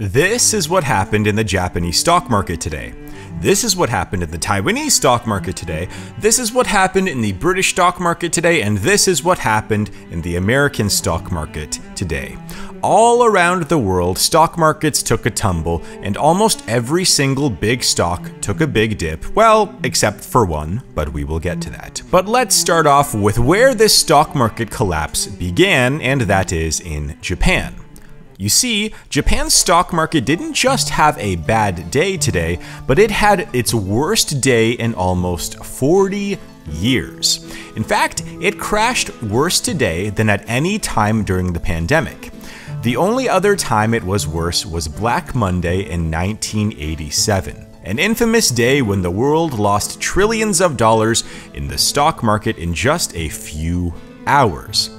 This is what happened in the Japanese stock market today. This is what happened in the Taiwanese stock market today. This is what happened in the British stock market today. And this is what happened in the American stock market today. All around the world, stock markets took a tumble, and almost every single big stock took a big dip. Well, except for one, but we will get to that. But let's start off with where this stock market collapse began, and that is in Japan. You see, Japan's stock market didn't just have a bad day today, but it had its worst day in almost 40 years. In fact, it crashed worse today than at any time during the pandemic. The only other time it was worse was Black Monday in 1987, an infamous day when the world lost trillions of dollars in the stock market in just a few hours.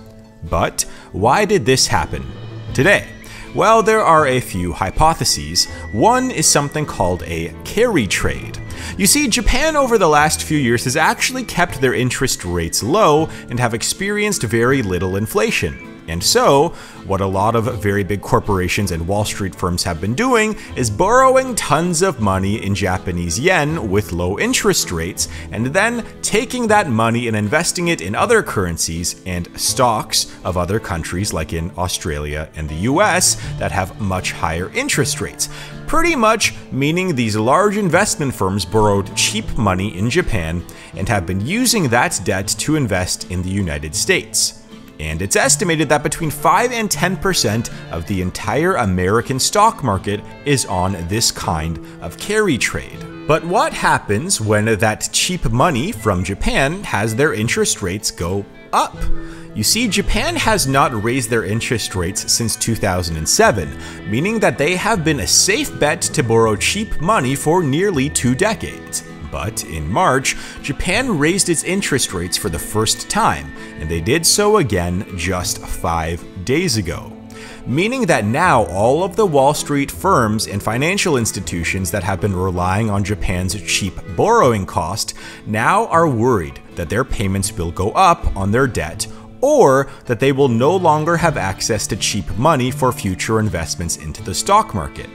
But why did this happen today? Well, there are a few hypotheses. One is something called a carry trade. You see, Japan over the last few years has actually kept their interest rates low and have experienced very little inflation. And so, what a lot of very big corporations and Wall Street firms have been doing is borrowing tons of money in Japanese yen with low interest rates, and then taking that money and investing it in other currencies and stocks of other countries like in Australia and the US that have much higher interest rates. Pretty much meaning these large investment firms borrowed cheap money in Japan and have been using that debt to invest in the United States. And it's estimated that between 5 and 10% of the entire American stock market is on this kind of carry trade. But what happens when that cheap money from Japan has their interest rates go up? You see, Japan has not raised their interest rates since 2007, meaning that they have been a safe bet to borrow cheap money for nearly 2 decades. But in March, Japan raised its interest rates for the first time, and they did so again just 5 days ago. Meaning that now all of the Wall Street firms and financial institutions that have been relying on Japan's cheap borrowing cost now are worried that their payments will go up on their debt, or that they will no longer have access to cheap money for future investments into the stock market.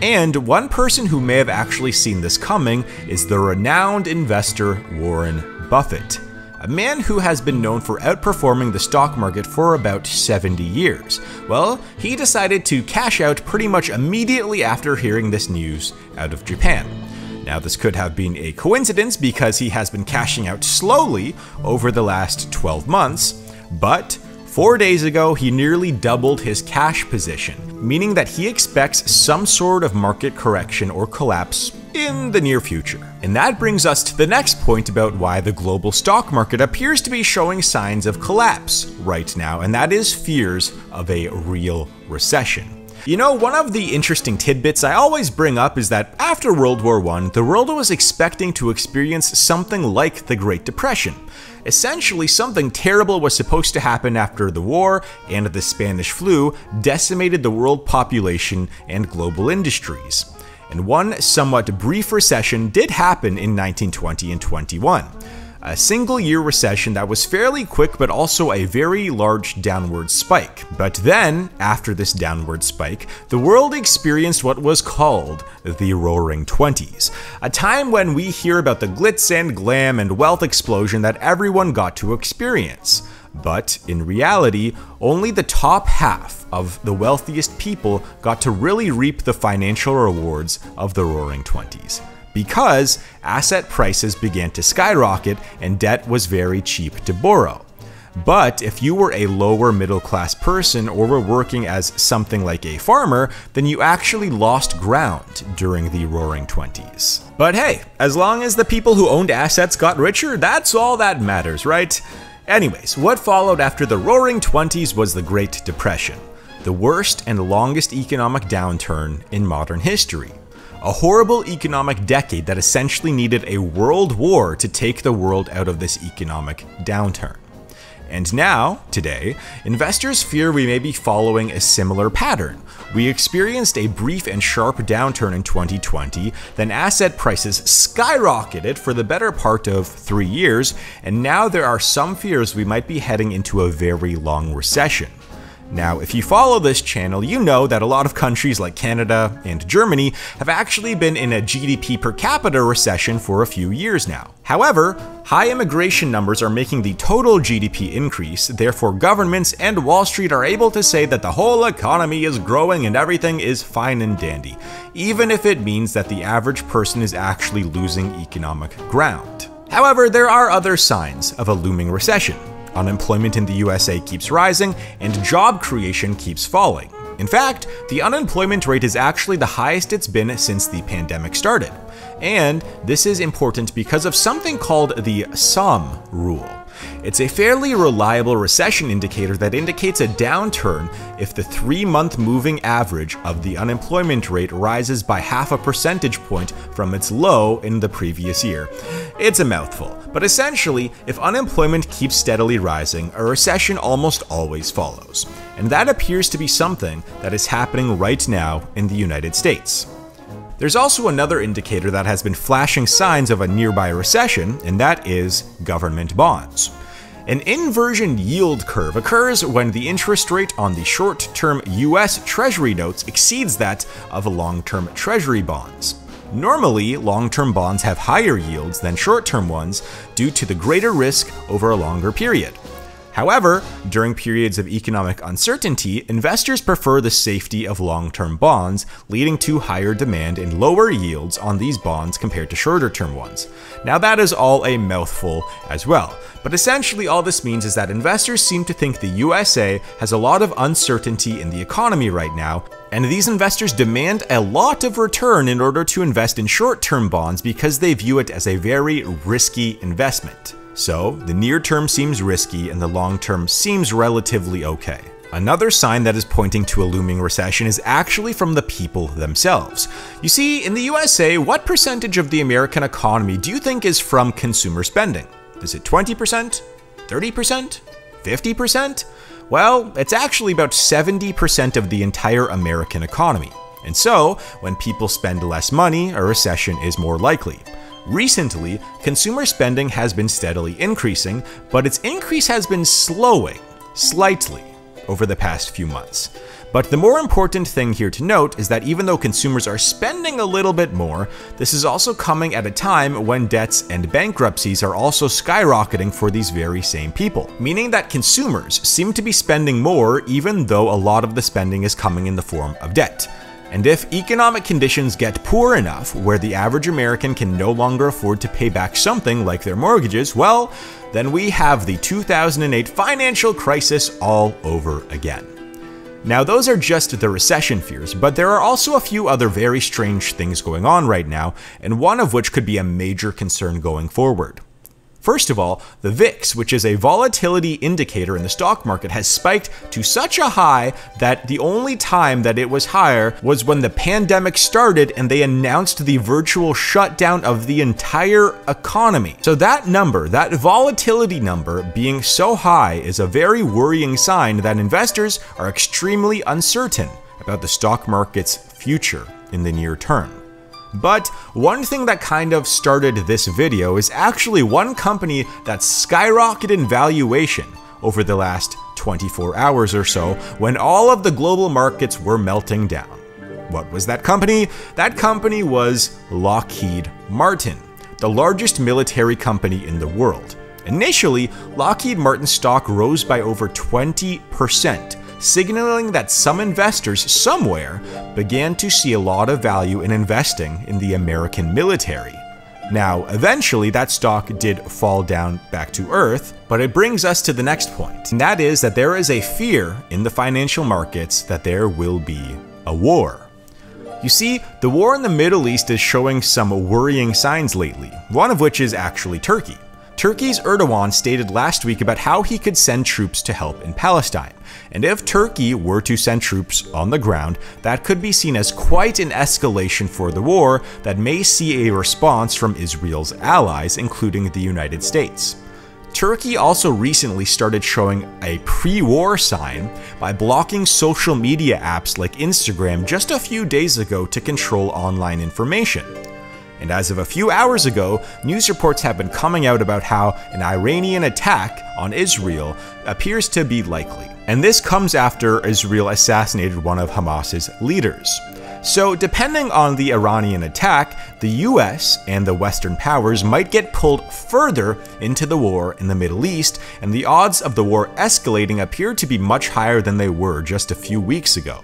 And one person who may have actually seen this coming is the renowned investor Warren Buffett, a man who has been known for outperforming the stock market for about 70 years. Well, he decided to cash out pretty much immediately after hearing this news out of Japan. Now, this could have been a coincidence because he has been cashing out slowly over the last 12 months, but 4 days ago, he nearly doubled his cash position, meaning that he expects some sort of market correction or collapse in the near future. And that brings us to the next point about why the global stock market appears to be showing signs of collapse right now, and that is fears of a real recession. You know, one of the interesting tidbits I always bring up is that after World War I, the world was expecting to experience something like the Great Depression. Essentially, something terrible was supposed to happen after the war, and the Spanish flu decimated the world population and global industries. And one somewhat brief recession did happen in 1920 and 21. A single-year recession that was fairly quick but also a very large downward spike. But then, after this downward spike, the world experienced what was called the Roaring Twenties, a time when we hear about the glitz and glam and wealth explosion that everyone got to experience. But in reality, only the top half of the wealthiest people got to really reap the financial rewards of the Roaring Twenties, because asset prices began to skyrocket and debt was very cheap to borrow. But if you were a lower middle class person or were working as something like a farmer, then you actually lost ground during the Roaring Twenties. But hey, as long as the people who owned assets got richer, that's all that matters, right? Anyways, what followed after the Roaring Twenties was the Great Depression, the worst and longest economic downturn in modern history. A horrible economic decade that essentially needed a world war to take the world out of this economic downturn. And now, today, investors fear we may be following a similar pattern. We experienced a brief and sharp downturn in 2020, then asset prices skyrocketed for the better part of 3 years, and now there are some fears we might be heading into a very long recession. Now, if you follow this channel, you know that a lot of countries like Canada and Germany have actually been in a GDP per capita recession for a few years now. However, high immigration numbers are making the total GDP increase, therefore governments and Wall Street are able to say that the whole economy is growing and everything is fine and dandy, even if it means that the average person is actually losing economic ground. However, there are other signs of a looming recession. Unemployment in the USA keeps rising, and job creation keeps falling. In fact, the unemployment rate is actually the highest it's been since the pandemic started. And this is important because of something called the sum rule. It's a fairly reliable recession indicator that indicates a downturn if the 3-month moving average of the unemployment rate rises by half a percentage point from its low in the previous year. It's a mouthful, but essentially, if unemployment keeps steadily rising, a recession almost always follows. And that appears to be something that is happening right now in the United States. There's also another indicator that has been flashing signs of a nearby recession, and that is government bonds. An inversion yield curve occurs when the interest rate on the short-term US Treasury notes exceeds that of long-term Treasury bonds. Normally, long-term bonds have higher yields than short-term ones due to the greater risk over a longer period. However, during periods of economic uncertainty, investors prefer the safety of long-term bonds, leading to higher demand and lower yields on these bonds compared to shorter-term ones. Now that is all a mouthful as well, but essentially all this means is that investors seem to think the USA has a lot of uncertainty in the economy right now, and these investors demand a lot of return in order to invest in short-term bonds because they view it as a very risky investment. So, the near term seems risky and the long term seems relatively okay. Another sign that is pointing to a looming recession is actually from the people themselves. You see, in the USA, what percentage of the American economy do you think is from consumer spending? Is it 20%? 30%? 50%? Well, it's actually about 70% of the entire American economy. And so, when people spend less money, a recession is more likely. Recently, consumer spending has been steadily increasing, but its increase has been slowing slightly over the past few months. But the more important thing here to note is that even though consumers are spending a little bit more, this is also coming at a time when debts and bankruptcies are also skyrocketing for these very same people, meaning that consumers seem to be spending more even though a lot of the spending is coming in the form of debt. And if economic conditions get poor enough where the average American can no longer afford to pay back something like their mortgages, well, then we have the 2008 financial crisis all over again. Now, those are just the recession fears, but there are also a few other very strange things going on right now, and one of which could be a major concern going forward. First of all, the VIX, which is a volatility indicator in the stock market, has spiked to such a high that the only time that it was higher was when the pandemic started and they announced the virtual shutdown of the entire economy. So that number, that volatility number being so high, is a very worrying sign that investors are extremely uncertain about the stock market's future in the near term. But one thing that kind of started this video is actually one company that skyrocketed in valuation over the last 24 hours or so when all of the global markets were melting down. What was that company? That company was Lockheed Martin, the largest military company in the world. Initially, Lockheed Martin stock rose by over 20%. Signaling that some investors somewhere began to see a lot of value in investing in the American military. Now, eventually that stock did fall down back to earth, but it brings us to the next point, and that is that there is a fear in the financial markets that there will be a war. You see, the war in the Middle East is showing some worrying signs lately, one of which is actually Turkey. Turkey's Erdogan stated last week about how he could send troops to help in Palestine. And if Turkey were to send troops on the ground, that could be seen as quite an escalation for the war that may see a response from Israel's allies, including the United States. Turkey also recently started showing a pre-war sign by blocking social media apps like Instagram just a few days ago to control online information. And as of a few hours ago, news reports have been coming out about how an Iranian attack on Israel appears to be likely. And this comes after Israel assassinated one of Hamas's leaders. So depending on the Iranian attack, the US and the Western powers might get pulled further into the war in the Middle East, and the odds of the war escalating appear to be much higher than they were just a few weeks ago.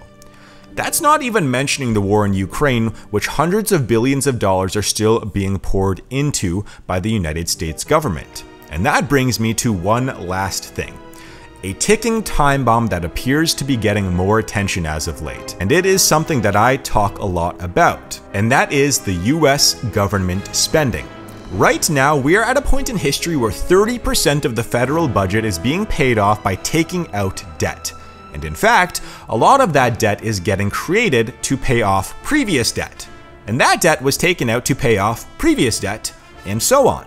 That's not even mentioning the war in Ukraine, which hundreds of billions of dollars are still being poured into by the United States government. And that brings me to one last thing. A ticking time bomb that appears to be getting more attention as of late. And it is something that I talk a lot about. And that is the US government spending. Right now, we are at a point in history where 30% of the federal budget is being paid off by taking out debt. And in fact, a lot of that debt is getting created to pay off previous debt. And that debt was taken out to pay off previous debt, and so on.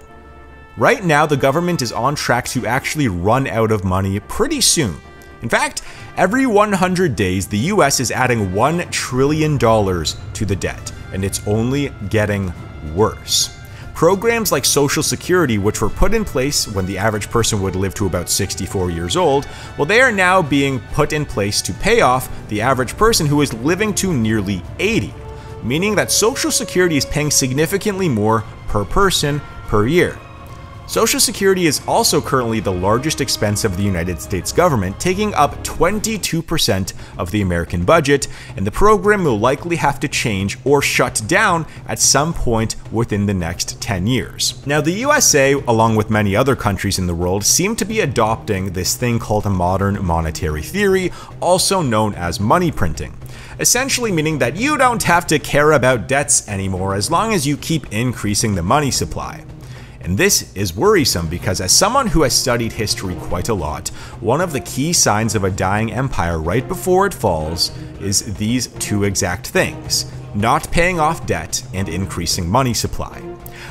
Right now, the government is on track to actually run out of money pretty soon. In fact, every 100 days, the US is adding $1 trillion to the debt, and it's only getting worse. Programs like Social Security, which were put in place when the average person would live to about 64 years old, well, they are now being put in place to pay off the average person who is living to nearly 80, meaning that Social Security is paying significantly more per person per year. Social Security is also currently the largest expense of the United States government, taking up 22% of the American budget, and the program will likely have to change or shut down at some point within the next 10 years. Now, the USA, along with many other countries in the world, seem to be adopting this thing called a modern monetary theory, also known as money printing. Essentially meaning that you don't have to care about debts anymore as long as you keep increasing the money supply. And this is worrisome because as someone who has studied history quite a lot, one of the key signs of a dying empire right before it falls is these two exact things: not paying off debt and increasing money supply.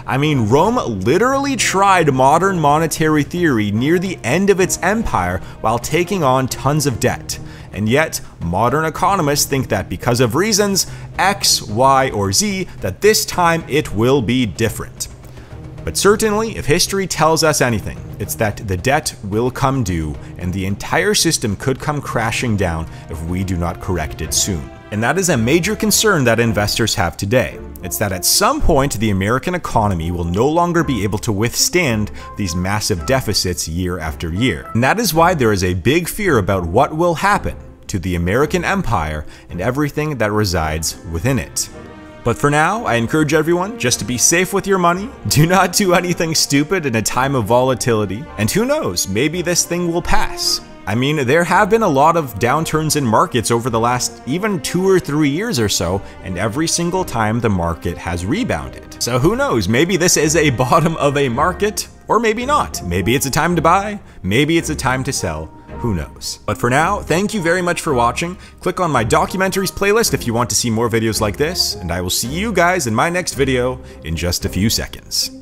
I mean, Rome literally tried modern monetary theory near the end of its empire while taking on tons of debt. And yet, modern economists think that because of reasons X, Y, or Z, that this time it will be different. But certainly, if history tells us anything, it's that the debt will come due and the entire system could come crashing down if we do not correct it soon. And that is a major concern that investors have today. It's that at some point, the American economy will no longer be able to withstand these massive deficits year after year. And that is why there is a big fear about what will happen to the American empire and everything that resides within it. But for now, I encourage everyone just to be safe with your money, do not do anything stupid in a time of volatility, and who knows, maybe this thing will pass. I mean, there have been a lot of downturns in markets over the last even 2 or 3 years or so, and every single time the market has rebounded. So who knows, maybe this is a bottom of a market, or maybe not. Maybe it's a time to buy, maybe it's a time to sell. Who knows? But for now, thank you very much for watching. Click on my documentaries playlist if you want to see more videos like this, and I will see you guys in my next video in just a few seconds.